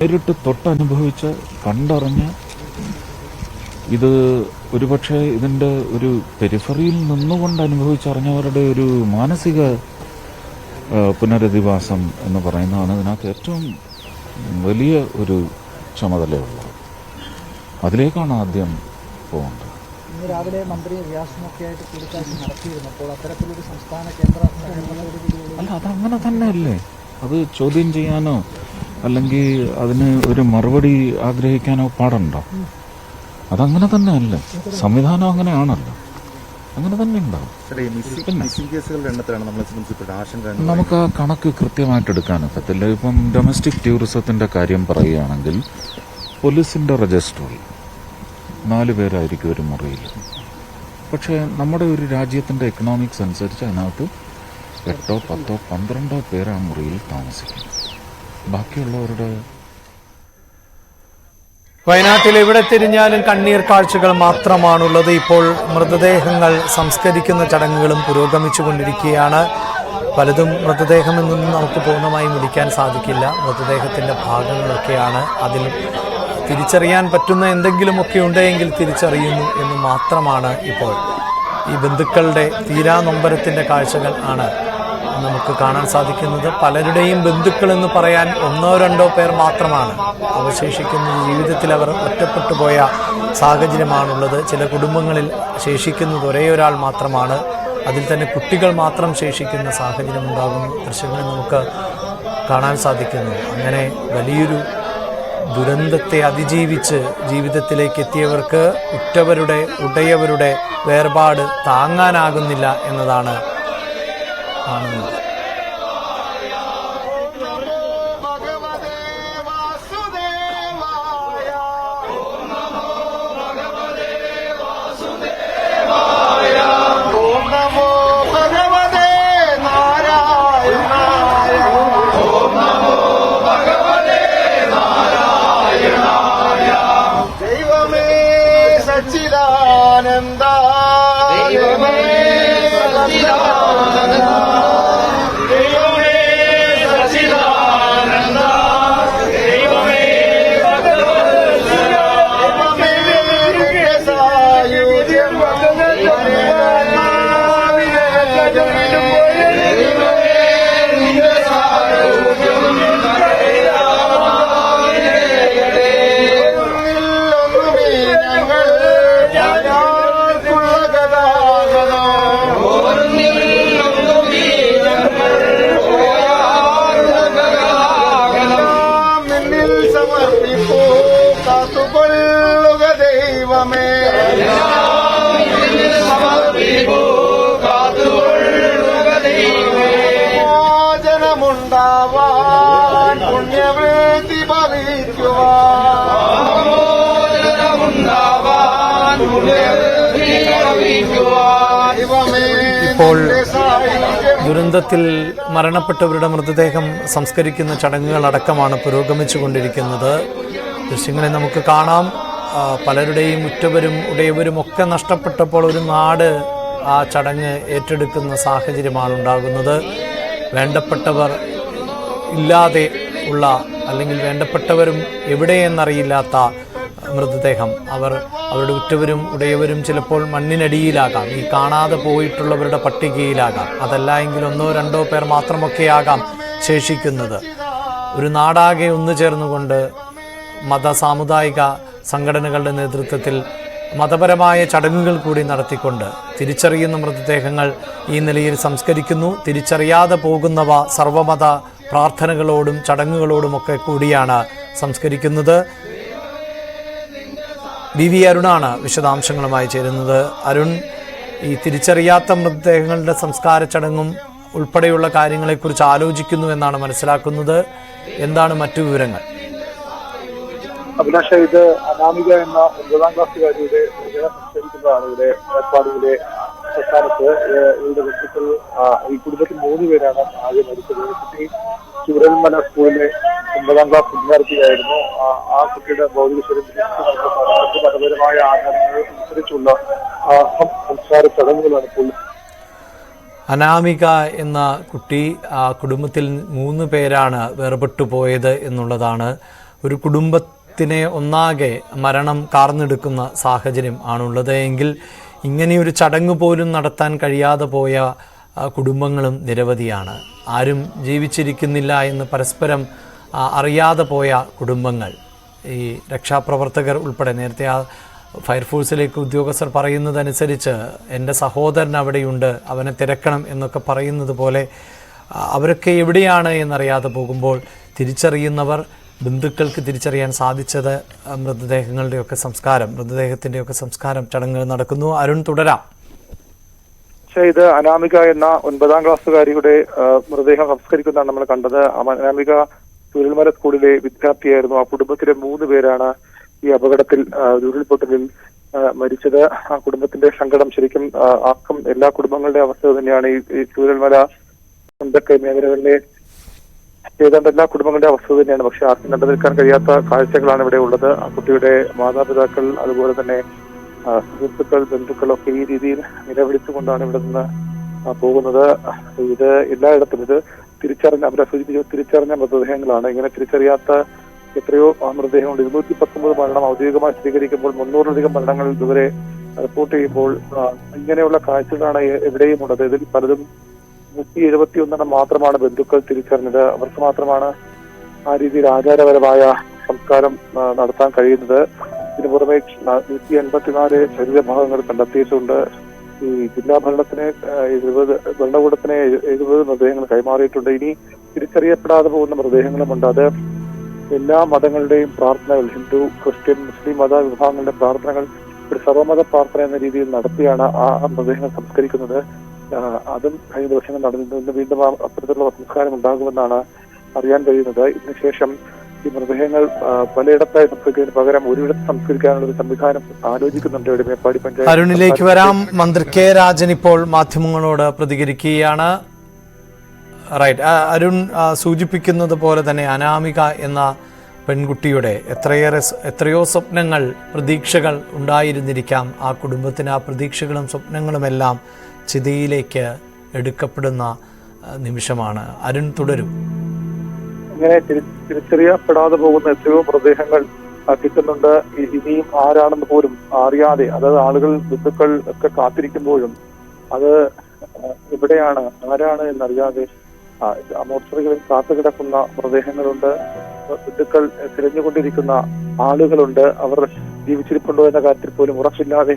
നേരിട്ട് തൊട്ടനുഭവിച്ച് കണ്ടറിഞ്ഞ് ഇത് ഒരുപക്ഷെ ഇതിൻ്റെ ഒരു പെരിഫറിയിൽ നിന്നുകൊണ്ട് അനുഭവിച്ചറിഞ്ഞവരുടെ ഒരു മാനസിക പുനരധിവാസം എന്ന് പറയുന്നതാണ് ഇതിനകത്ത് ഏറ്റവും വലിയ ഒരു ചുമതലയുള്ളത്. അതിലേക്കാണ് ആദ്യം പോകേണ്ടത്. ഇന്ന് രാവിലെ മന്ത്രി റിയാസിനൊക്കെ ആയിട്ട് കൂടിക്കാഴ്ച നടത്തിയിരുന്നപ്പോൾ അത്തരത്തിലൊരു സംസ്ഥാന കേന്ദ്ര അല്ല, അതങ്ങനെ തന്നെ അല്ലേ. അത് ചോദ്യം ചെയ്യാനോ അല്ലെങ്കിൽ അതിന് ഒരു മറുപടി ആഗ്രഹിക്കാനോ പാടുണ്ടോ? അതങ്ങനെ തന്നെ അല്ലേ. സംവിധാനം അങ്ങനെയാണല്ലോ, അങ്ങനെ തന്നെ ഉണ്ടാവും. നമുക്ക് ആ കണക്ക് കൃത്യമായിട്ട് എടുക്കാനൊക്കത്തില്ല. ഇപ്പം ഡൊമസ്റ്റിക് ടൂറിസത്തിന്റെ കാര്യം പറയുകയാണെങ്കിൽ പോലീസിന്റെ രജിസ്റ്ററിൽ 4 പേരായിരിക്കും ഒരു മുറിയിൽ. പക്ഷേ നമ്മുടെ ഒരു രാജ്യത്തിന്റെ എക്കണോമിക്സ് അനുസരിച്ച് അതിനകത്ത് 8, 10, 12 പേര് ആ മുറിയിൽ താമസിക്കും. ബാക്കിയുള്ളവരുടെ വയനാട്ടിൽ എവിടെ തിരിഞ്ഞാലും കണ്ണീർ കാഴ്ചകൾ മാത്രമാണുള്ളത്. ഇപ്പോൾ മൃതദേഹങ്ങൾ സംസ്കരിക്കുന്ന ചടങ്ങുകളും പുരോഗമിച്ചുകൊണ്ടിരിക്കുകയാണ്. പലതും മൃതദേഹമെന്നൊന്നും നമുക്ക് പൂർണ്ണമായും വിളിക്കാൻ സാധിക്കില്ല. മൃതദേഹത്തിൻ്റെ ഭാഗങ്ങളൊക്കെയാണ്. അതിൽ തിരിച്ചറിയാൻ പറ്റുന്ന എന്തെങ്കിലുമൊക്കെ ഉണ്ടെങ്കിൽ തിരിച്ചറിയുന്നു എന്ന് മാത്രമാണ് ഇപ്പോൾ. ഈ ബന്ധുക്കളുടെ തീരാനൊമ്പരത്തിൻ്റെ കാഴ്ചകൾ ആണ് നമുക്ക് കാണാൻ സാധിക്കുന്നത്. പലരുടെയും ബന്ധുക്കളെന്ന് പറയാൻ 1-2 പേർ മാത്രമാണ് അവശേഷിക്കുന്നത്. ജീവിതത്തിൽ അവർ ഒറ്റപ്പെട്ടു പോയ സാഹചര്യമാണുള്ളത്. ചില കുടുംബങ്ങളിൽ ശേഷിക്കുന്നത് ഒരേ ഒരാൾ മാത്രമാണ്. അതിൽ തന്നെ കുട്ടികൾ മാത്രം ശേഷിക്കുന്ന സാഹചര്യം ഉണ്ടാകുന്നു. ദൃശ്യങ്ങളിൽ നമുക്ക് കാണാൻ സാധിക്കുന്നു. അങ്ങനെ വലിയൊരു ദുരന്തത്തെ അതിജീവിച്ച് ജീവിതത്തിലേക്ക് എത്തിയവർക്ക് ഉറ്റവരുടെ ഉടയവരുടെ വേർപാട് താങ്ങാനാകുന്നില്ല എന്നതാണ് കാണുന്നത്. ഇപ്പോൾ ദുരന്തത്തിൽ മരണപ്പെട്ടവരുടെ മൃതദേഹം സംസ്കരിക്കുന്ന ചടങ്ങുകളടക്കമാണ് പുരോഗമിച്ചുകൊണ്ടിരിക്കുന്നത്. ദൃശ്യങ്ങളിൽ നമുക്ക് കാണാം. പലരുടെയും ഉറ്റവരും ഉടയവരും ഒക്കെ നഷ്ടപ്പെട്ടപ്പോൾ ഒരു നാട് ആ ചടങ്ങ് ഏറ്റെടുക്കുന്ന സാഹചര്യമാണ് ഉണ്ടാകുന്നത്. വേണ്ടപ്പെട്ടവർ ഇല്ലാതെ ഉള്ള അല്ലെങ്കിൽ വേണ്ടപ്പെട്ടവരും എവിടെയെന്നറിയില്ലാത്ത മൃതദേഹം അവരുടെ ഉറ്റവരും ഉടയവരും ചിലപ്പോൾ മണ്ണിനടിയിലാകാം, ഈ കാണാതെ പോയിട്ടുള്ളവരുടെ പട്ടികയിലാകാം. അതല്ല എങ്കിൽ 1-2 പേർ മാത്രമൊക്കെയാകാം ശേഷിക്കുന്നത്. ഒരു നാടാകെ ഒന്നു ചേർന്നുകൊണ്ട് മത സാമുദായിക സംഘടനകളുടെ നേതൃത്വത്തിൽ മതപരമായ ചടങ്ങുകൾ കൂടി നടത്തിക്കൊണ്ട് തിരിച്ചറിയുന്ന മൃതദേഹങ്ങൾ ഈ നിലയിൽ സംസ്കരിക്കുന്നു. തിരിച്ചറിയാതെ പോകുന്നവ സർവമത പ്രാർത്ഥനകളോടും ചടങ്ങുകളോടുമൊക്കെ കൂടിയാണ് സംസ്കരിക്കുന്നത്. BV അരുണാണ് വിശദാംശങ്ങളുമായി ചേരുന്നത്. അരുൺ, ഈ തിരിച്ചറിയാത്ത മൃതദേഹങ്ങളുടെ സംസ്കാര ചടങ്ങും ഉൾപ്പെടെയുള്ള കാര്യങ്ങളെക്കുറിച്ച് ആലോചിക്കുന്നു എന്നാണ് മനസ്സിലാക്കുന്നത്. എന്താണ് മറ്റു വിവരങ്ങൾ? അഭിലാഷ, ഇത് അനാമിക എന്ന 9ാം ക്ലാസ്സുകാരിയുടെ സംസ്കരിക്കുന്നതാണ് ഇവിടെ ഏർപ്പാടിലെ സംസ്ഥാനത്ത്. ഇവരുടെ ബന്ധുക്കൾ ഈ കുടുംബത്തിൽ 3 പേരാണ് ആകെ മരിച്ചത്. കുട്ടി ചുരൽമല സ്കൂളിലെ 9ാം ക്ലാസ് വിദ്യാർത്ഥിയായിരുന്നു. ആ കുട്ടിയുടെ ഭൗതിക ശരീരത്തിൽ മതപരമായ ആചാരങ്ങൾ അനുസരിച്ചുള്ള സംസ്കാര ചടങ്ങുകളാണ് ഇപ്പോൾ. അനാമിക എന്ന കുട്ടി, ആ കുടുംബത്തിൽ 3 പേരാണ് വേർപെട്ടു പോയത് എന്നുള്ളതാണ് ഒരു കുടുംബത്തിനെ ഒന്നാകെ മരണം കാർന്നെടുക്കുന്ന സാഹചര്യം ആണുള്ളത് എങ്കിൽ ഇങ്ങനെയൊരു ചടങ്ങ് പോലും നടത്താൻ കഴിയാതെ പോയ കുടുംബങ്ങളും നിരവധിയാണ്. ആരും ജീവിച്ചിരിക്കുന്നില്ല എന്ന് പരസ്പരം അറിയാതെ പോയ കുടുംബങ്ങൾ. ഈ രക്ഷാപ്രവർത്തകർ ഉൾപ്പെടെ നേരത്തെ ആ ഫയർഫോഴ്സിലേക്ക് ഉദ്യോഗസ്ഥർ പറയുന്നതനുസരിച്ച് എൻ്റെ സഹോദരൻ അവിടെയുണ്ട്, അവനെ തിരക്കണം എന്നൊക്കെ പറയുന്നത് പോലെ അവരൊക്കെ എവിടെയാണ് എന്നറിയാതെ പോകുമ്പോൾ തിരിച്ചറിയുന്നവർ, ബന്ധുക്കൾക്ക് തിരിച്ചറിയാൻ സാധിച്ചത് മൃതദേഹത്തിൻ്റെയൊക്കെ സംസ്കാരം ചടങ്ങുകൾ നടക്കുന്നു. അരുൺ, തുടരാം. ഇത് അനാമിക എന്ന 9ാം ക്ലാസ്സുകാരിയുടെ മൃതദേഹം സംസ്കരിക്കുന്നതാണ് നമ്മൾ കണ്ടത്. അനാമിക ചൂരൽമല സ്കൂളിലെ വിദ്യാർത്ഥിയായിരുന്നു. ആ കുടുംബത്തിലെ 3 പേരാണ് ഈ അപകടത്തിൽ ഉരുൾപൊട്ടലിൽ മരിച്ചത്. ആ കുടുംബത്തിന്റെ സങ്കടം ശരിക്കും ആക്കം എല്ലാ കുടുംബങ്ങളുടെ അവസ്ഥ തന്നെയാണ്. ഈ ചൂരൽമല മുണ്ടക്കൈ മേഖലകളിലെ ഏതാണ്ട് എല്ലാ കുടുംബങ്ങളുടെ അവസ്ഥ തന്നെയാണ്. പക്ഷെ ആർക്കും കണ്ടു നിൽക്കാൻ കഴിയാത്ത കാഴ്ചകളാണ് ഇവിടെ ഉള്ളത്. ആ കുട്ടിയുടെ മാതാപിതാക്കൾ, അതുപോലെ തന്നെ സുഹൃത്തുക്കൾ, ബന്ധുക്കളൊക്കെ ഈ രീതിയിൽ നിലവിളിച്ചുകൊണ്ടാണ് ഇവിടെ നിന്ന് പോകുന്നത്. ഇത് എല്ലായിടത്തും ഇത് അവരെ സൂചിപ്പിച്ചു തിരിച്ചറിഞ്ഞ മൃതദേഹങ്ങളാണ്. ഇങ്ങനെ തിരിച്ചറിയാത്ത എത്രയോ മൃതദേഹങ്ങളുണ്ട്. 219 മരണം ഔദ്യോഗികമായി സ്ഥിരീകരിക്കുമ്പോൾ 300-ലധികം മരണങ്ങൾ ഇതുവരെ റിപ്പോർട്ട് ചെയ്യുമ്പോൾ ഇങ്ങനെയുള്ള കാഴ്ചകളാണ് എവിടെയും ഉള്ളത്. ഇതിൽ പലതും 171 മാത്രമാണ് ബന്ധുക്കൾ തിരിച്ചറിഞ്ഞത്. അവർക്ക് മാത്രമാണ് ആ രീതിയിൽ ആചാരപരമായ സംസ്കാരം നടത്താൻ കഴിയുന്നത്. ഇതിനു പുറമെ 184 ശരീരഭാഗങ്ങൾ കണ്ടെത്തിയിട്ടുണ്ട്. ഈ ജില്ലാ ഭരണകൂടത്തിന് 70 മൃതദേഹങ്ങൾ കൈമാറിയിട്ടുണ്ട്. ഇനി തിരിച്ചറിയപ്പെടാതെ പോകുന്ന മൃതദേഹങ്ങളുമുണ്ട്. അത് എല്ലാ മതങ്ങളുടെയും പ്രാർത്ഥനകൾ, ഹിന്ദു, ക്രിസ്ത്യൻ, മുസ്ലിം മത വിഭാഗങ്ങളുടെ പ്രാർത്ഥനകൾ ഒരു സർവ്വമത പ്രാർത്ഥന എന്ന രീതിയിൽ നടത്തിയാണ് ആ മൃതദേഹങ്ങൾ സംസ്കരിക്കുന്നത്. അതും കഴിഞ്ഞ ദിവസങ്ങൾ നടന്നിട്ടുണ്ട്. വീണ്ടും അത്തരത്തിലുള്ള സംസ്കാരം ഉണ്ടാകുമെന്നാണ് അറിയാൻ കഴിയുന്നത്. ഇതിനുശേഷം ഈ മൃതദേഹങ്ങൾ പലയിടത്തായി സംസ്കരിക്കുന്നതിന് പകരം ഒരിടത്ത് സംസ്കരിക്കാനുള്ള ഒരു സംവിധാനം ആലോചിക്കുന്നുണ്ട് ഇവിടെ മേപ്പാടി പഞ്ചായത്ത്. അരുണിലേക്ക് വരാം. മന്ത്രി കെ രാജൻ ഇപ്പോൾ മാധ്യമങ്ങളോട് പ്രതികരിക്കുകയാണ്. റൈറ്റ്, അരുൺ സൂചിപ്പിക്കുന്നത് പോലെ തന്നെ അനാമിക എന്ന പെൺകുട്ടിയുടെ എത്രയോ സ്വപ്നങ്ങൾ, പ്രതീക്ഷകൾ ഉണ്ടായിരുന്നിരിക്കാം. ആ കുടുംബത്തിന് ആ പ്രതീക്ഷകളും സ്വപ്നങ്ങളുമെല്ലാം ചിതയിലേക്ക് എടുക്കപ്പെടുന്ന നിമിഷമാണ്. അരുൺ, തുടരും. ഇങ്ങനെ തിരിച്ചറിയപ്പെടാതെ പോകുന്ന എത്രയോ മൃതദേഹങ്ങൾ കിട്ടുന്നുണ്ട്. ഇനിയും ആരാണെന്ന് പോലും അറിയാതെ, അതായത് ആളുകൾ, ബന്ധുക്കൾ ഒക്കെ കാത്തിരിക്കുമ്പോഴും അത് എവിടെയാണ്, ആരാണ് എന്നറിയാതെ മോർച്ചറികളിൽ കാത്തുകിടക്കുന്ന മൃതദേഹങ്ങളുണ്ട്. ബന്ധുക്കൾ തിരഞ്ഞുകൊണ്ടിരിക്കുന്ന ആളുകളുണ്ട്. അവർ ജീവിച്ചിരിപ്പുണ്ടോ എന്ന കാര്യത്തിൽ പോലും ഉറപ്പില്ലാതെ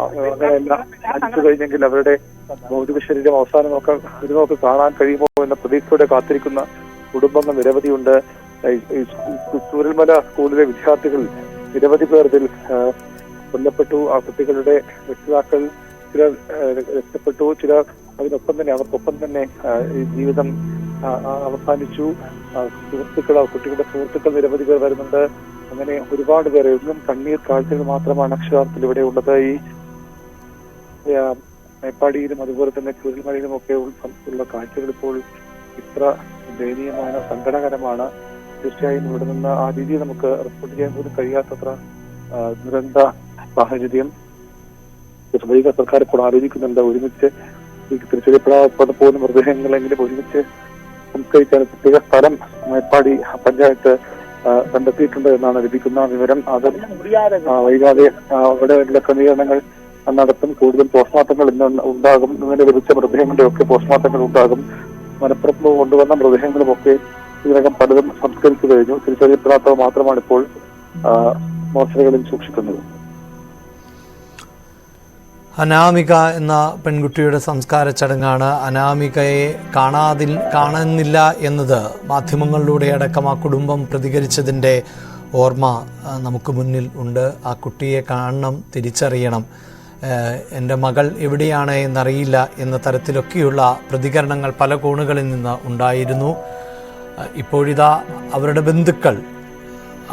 അങ്ങനെയെല്ലാം മരിച്ചു കഴിഞ്ഞെങ്കിൽ അവരുടെ ഭൗതിക ശരീരം അവസാനം നോക്ക് കാണാൻ കഴിയുമോ എന്ന പ്രതീക്ഷയോടെ കാത്തിരിക്കുന്ന കുടുംബങ്ങൾ നിരവധിയുണ്ട്. ചൂരൽമല സ്കൂളിലെ വിദ്യാർത്ഥികൾ നിരവധി പേർ ഇതിൽ കൊല്ലപ്പെട്ടു. ആ കുട്ടികളുടെ രക്ഷിതാക്കൾ ചിലർ രക്ഷപ്പെട്ടു, ചിലർ അവർക്കൊപ്പം തന്നെ ഈ ജീവിതം അവസാനിച്ചു. കുട്ടികളുടെ സുഹൃത്തുക്കൾ നിരവധി പേർ വരുന്നുണ്ട്. അങ്ങനെ ഒരുപാട് പേര്, എന്നും കണ്ണീർ കാഴ്ചകൾ മാത്രമാണ് അക്ഷരാർത്ഥത്തിൽ ഇവിടെ ഉള്ളത്. ഈ മേപ്പാടിയിലും അതുപോലെ തന്നെ ചൂരൽമലയിലും ഒക്കെ ഉള്ള കാഴ്ചകൾ ഇപ്പോൾ ഇത്ര ദയനീയമാണ്, സങ്കടകരമാണ്. തീർച്ചയായും ഇവിടെ നിന്ന് ആ രീതിയിൽ നമുക്ക് റിപ്പോർട്ട് ചെയ്യാൻ പോലും കഴിയാത്തത്ര ദുരന്ത സാഹചര്യം സർക്കാർ ഇപ്പോൾ ആലോചിക്കുന്നുണ്ട്. ഒരുമിച്ച് തിരിച്ചറിയപ്പെടാതെ പോകുന്ന മൃതദേഹങ്ങളെങ്കിലും ഒരുമിച്ച് സംസ്കരിക്കാൻ പ്രത്യേക സ്ഥലം മേപ്പാടി പഞ്ചായത്ത് കണ്ടെത്തിയിട്ടുണ്ട് എന്നാണ് ലഭിക്കുന്ന വിവരം. അത് വൈകാതെ അവിടെയുള്ള ക്രമീകരണങ്ങൾ നടത്തും. കൂടുതൽ പോസ്റ്റ്മോർട്ടങ്ങൾ ഇന്ന് ഉണ്ടാകും. ഇന്നലെ ലഭിച്ച മൃതദേഹങ്ങളുടെ ഒക്കെ പോസ്റ്റ്മോർട്ടങ്ങൾ ഉണ്ടാകും. മലപ്പുറത്ത് കൊണ്ടുവന്ന മൃതദേഹങ്ങളുമൊക്കെ ഇതിനകം പലതും സംസ്കരിച്ചു കഴിഞ്ഞു. തിരിച്ചറിയപ്പെടാത്തവ മാത്രമാണ് ഇപ്പോൾ മോർച്ചറികളിൽ സൂക്ഷിക്കുന്നത്. അനാമിക എന്ന പെൺകുട്ടിയുടെ സംസ്കാര ചടങ്ങാണ്. അനാമികയെ കാണുന്നില്ല എന്നത് മാധ്യമങ്ങളിലൂടെ അടക്കം ആ കുടുംബം പ്രതികരിച്ചതിൻ്റെ ഓർമ്മ നമുക്ക് മുന്നിൽ ഉണ്ട്. ആ കുട്ടിയെ കാണണം, തിരിച്ചറിയണം, എൻ്റെ മകൾ എവിടെയാണ് എന്നറിയില്ല എന്ന തരത്തിലൊക്കെയുള്ള പ്രതികരണങ്ങൾ പല കോണുകളിൽ നിന്ന് ഉണ്ടായിരുന്നു. ഇപ്പോഴിതാ അവരുടെ ബന്ധുക്കൾ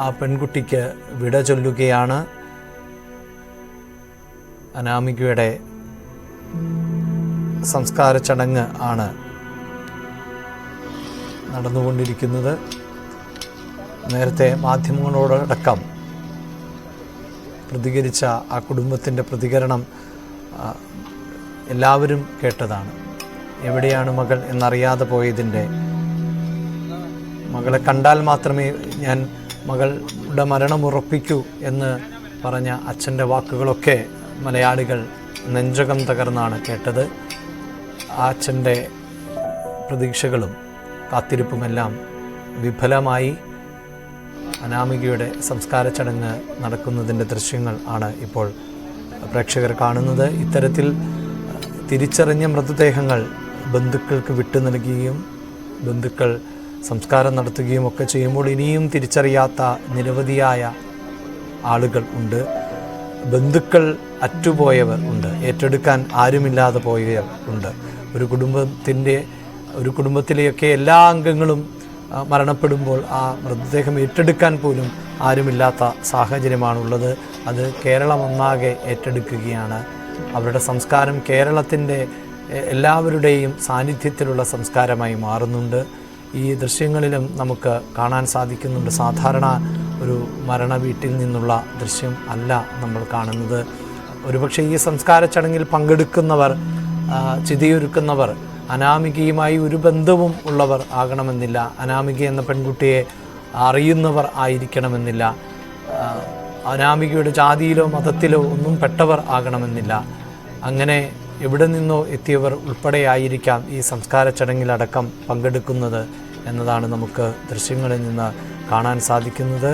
ആ പെൺകുട്ടിക്ക് വിട ചൊല്ലുകയാണ്. അനാമികയുടെ സംസ്കാര ചടങ്ങ് ആണ് നടന്നുകൊണ്ടിരിക്കുന്നത്. നേരത്തെ മാധ്യമങ്ങളോടടക്കം പ്രതികരിച്ച ആ കുടുംബത്തിൻ്റെ പ്രതികരണം എല്ലാവരും കേട്ടതാണ്. എവിടെയാണ് മകൾ എന്നറിയാതെ പോയതിൻ്റെ, മകളെ കണ്ടാൽ മാത്രമേ ഞാൻ മകളുടെ മരണം ഉറപ്പിക്കൂ എന്ന് പറഞ്ഞ അച്ഛൻ്റെ വാക്കുകളൊക്കെ മലയാളികൾ നെഞ്ചകം തകർന്നാണ് കേട്ടത്. ആ അച്ഛൻ്റെ പ്രതീക്ഷകളും കാത്തിരിപ്പുമെല്ലാം വിഫലമായി. അനാമികയുടെ സംസ്കാര ചടങ്ങ് നടക്കുന്നതിൻ്റെ ദൃശ്യങ്ങൾ ആണ് ഇപ്പോൾ പ്രേക്ഷകർ കാണുന്നത്. ഇത്തരത്തിൽ തിരിച്ചറിഞ്ഞ മൃതദേഹങ്ങൾ ബന്ധുക്കൾക്ക് വിട്ടു നൽകുകയും ബന്ധുക്കൾ സംസ്കാരം നടത്തുകയും ഒക്കെ ചെയ്യുമ്പോൾ ഇനിയും തിരിച്ചറിയാത്ത നിരവധിയായ ആളുകൾ ഉണ്ട്. ബന്ധുക്കൾ അറ്റുപോയവർ ഉണ്ട്, ഏറ്റെടുക്കാൻ ആരുമില്ലാതെ പോയവർ ഉണ്ട്. ഒരു കുടുംബത്തിലെയൊക്കെ എല്ലാ അംഗങ്ങളും മരണപ്പെടുമ്പോൾ ആ മൃതദേഹം ഏറ്റെടുക്കാൻ പോലും ആരുമില്ലാത്ത സാഹചര്യമാണുള്ളത്. അത് കേരളം ഒന്നാകെ ഏറ്റെടുക്കുകയാണ്. അവരുടെ സംസ്കാരം കേരളത്തിൻ്റെ എല്ലാവരുടെയും സാന്നിധ്യത്തിലുള്ള സംസ്കാരമായി മാറുന്നുണ്ട്. ഈ ദൃശ്യങ്ങളിലും നമുക്ക് കാണാൻ സാധിക്കുന്നുണ്ട്. സാധാരണ ഒരു മരണ വീട്ടിൽ നിന്നുള്ള ദൃശ്യം അല്ല നമ്മൾ കാണുന്നത്. ഒരുപക്ഷെ ഈ സംസ്കാര ചടങ്ങിൽ പങ്കെടുക്കുന്നവർ, ചിതയൊരുക്കുന്നവർ അനാമികയുമായി ഒരു ബന്ധവും ഉള്ളവർ ആകണമെന്നില്ല. അനാമിക എന്ന പെൺകുട്ടിയെ അറിയുന്നവർ ആയിരിക്കണമെന്നില്ല. അനാമികയുടെ ജാതിയിലോ മതത്തിലോ ഒന്നും പെട്ടവർ ആകണമെന്നില്ല. അങ്ങനെ എവിടെ നിന്നോ എത്തിയവർ ഉൾപ്പെടെയായിരിക്കാം ഈ സംസ്കാര ചടങ്ങിലടക്കം പങ്കെടുക്കുന്നത് എന്നതാണ് നമുക്ക് ദൃശ്യങ്ങളിൽ നിന്ന് കാണാൻ സാധിക്കുന്നത്.